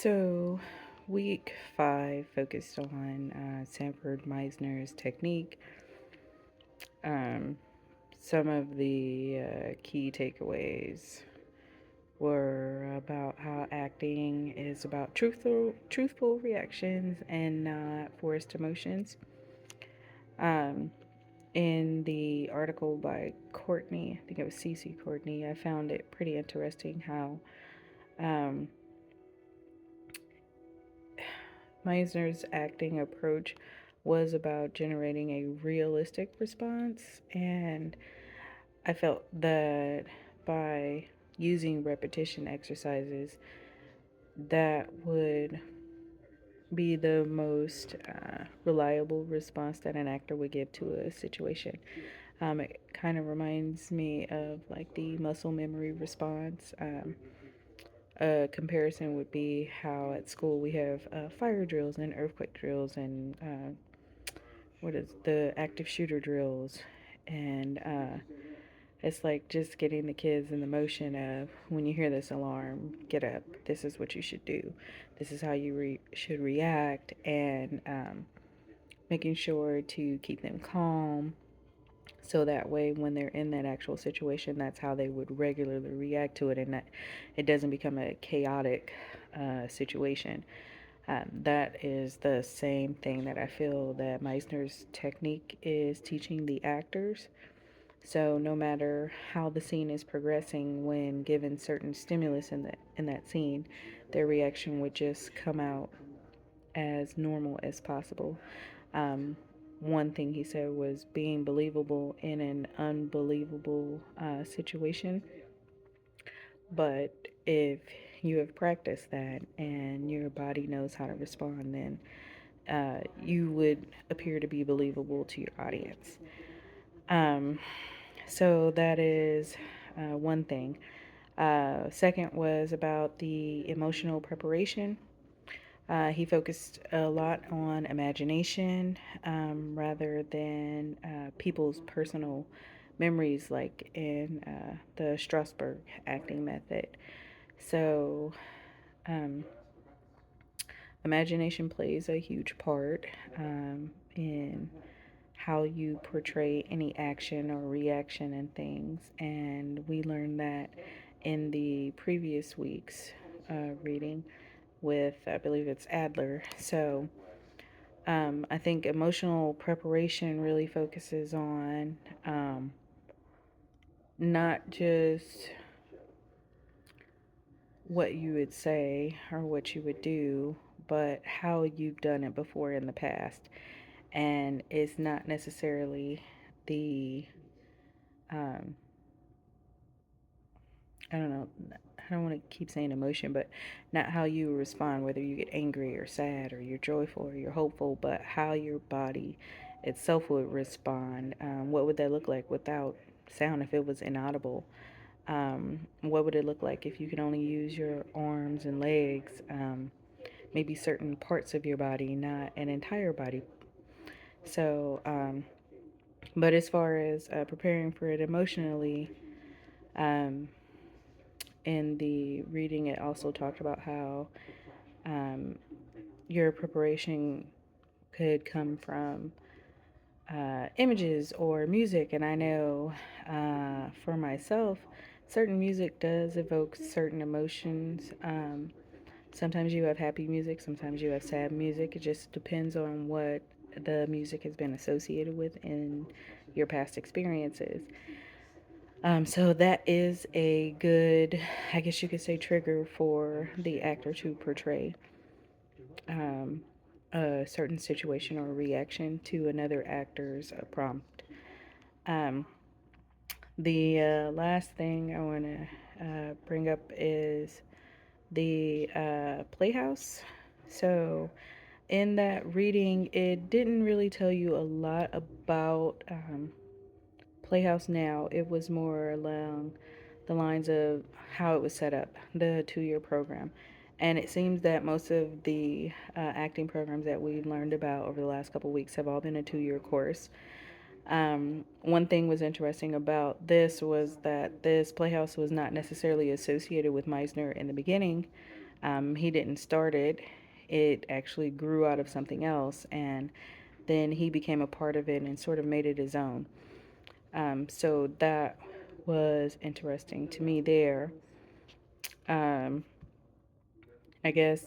So, week 5 focused on Sanford Meisner's technique. Um, some of the key takeaways were about how acting is about truthful reactions and not forced emotions. Um, in the article by Courtney, I think it was Cece Courtney, I found it pretty interesting how um, Meisner's acting approach was about generating a realistic response, and I felt that by using repetition exercises, that would be the most reliable response that an actor would give to a situation. It kind of reminds me of like the muscle memory response. A comparison would be how at school we have fire drills and earthquake drills and what is the active shooter drills, and it's like just getting the kids in the motion of when you hear this alarm, get up. This is what you should do. This is how you should react, and making sure to keep them calm. So that way, when they're in that actual situation, that's how they would regularly react to it, and that it doesn't become a chaotic situation. That is the same thing that I feel that Meisner's technique is teaching the actors. So no matter how the scene is progressing, when given certain stimulus in that scene, their reaction would just come out as normal as possible. Um, One thing he said was being believable in an unbelievable situation. But if you have practiced that and your body knows how to respond, then you would appear to be believable to your audience. Um, so that is one thing. Second was about the emotional preparation. He focused a lot on imagination rather than people's personal memories, like in the Strasberg acting method. So, um, imagination plays a huge part in how you portray any action or reaction and things. And we learned that in the previous week's reading with, I believe it's Adler. So I think emotional preparation really focuses on not just what you would say or what you would do, but how you've done it before in the past. And it's not necessarily the um, I don't know, I don't want to keep saying emotion, but not how you respond, whether you get angry or sad or you're joyful or you're hopeful, but how your body itself would respond. What would that look like without sound if it was inaudible? What would it look like if you could only use your arms and legs? Maybe certain parts of your body, not an entire body. So, but as far as preparing for it emotionally, um, in the reading, it also talked about how um, your preparation could come from images or music. And I know for myself, certain music does evoke certain emotions. Sometimes you have happy music, sometimes you have sad music. It just depends on what the music has been associated with in your past experiences. So that is a good, I guess you could say, trigger for the actor to portray um, a certain situation or reaction to another actor's prompt. Um, the last thing I want to bring up is the Playhouse. So, in that reading, it didn't really tell you a lot about Playhouse now. It was more along the lines of how it was set up, the 2 year program. And it seems that most of the acting programs that we learned about over the last couple of weeks have all been a 2 year course. One thing was interesting about this was that this Playhouse was not necessarily associated with Meisner in the beginning. He didn't start it, it actually grew out of something else, and then he became a part of it and sort of made it his own. So that was interesting to me there. Um, I guess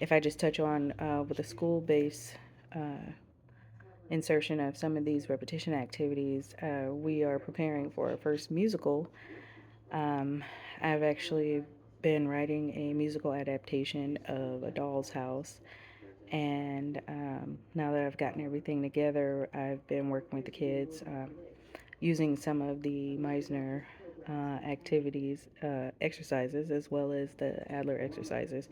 if I just touch on with the school based uh, insertion of some of these repetition activities, we are preparing for our first musical. Um, I've actually been writing a musical adaptation of A Doll's House, and now that I've gotten everything together, I've been working with the kids using some of the Meisner activities, exercises, as well as the Adler exercises.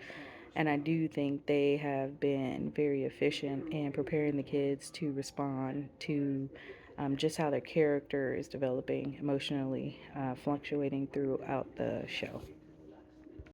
And I do think they have been very efficient in preparing the kids to respond to just how their character is developing emotionally, fluctuating throughout the show.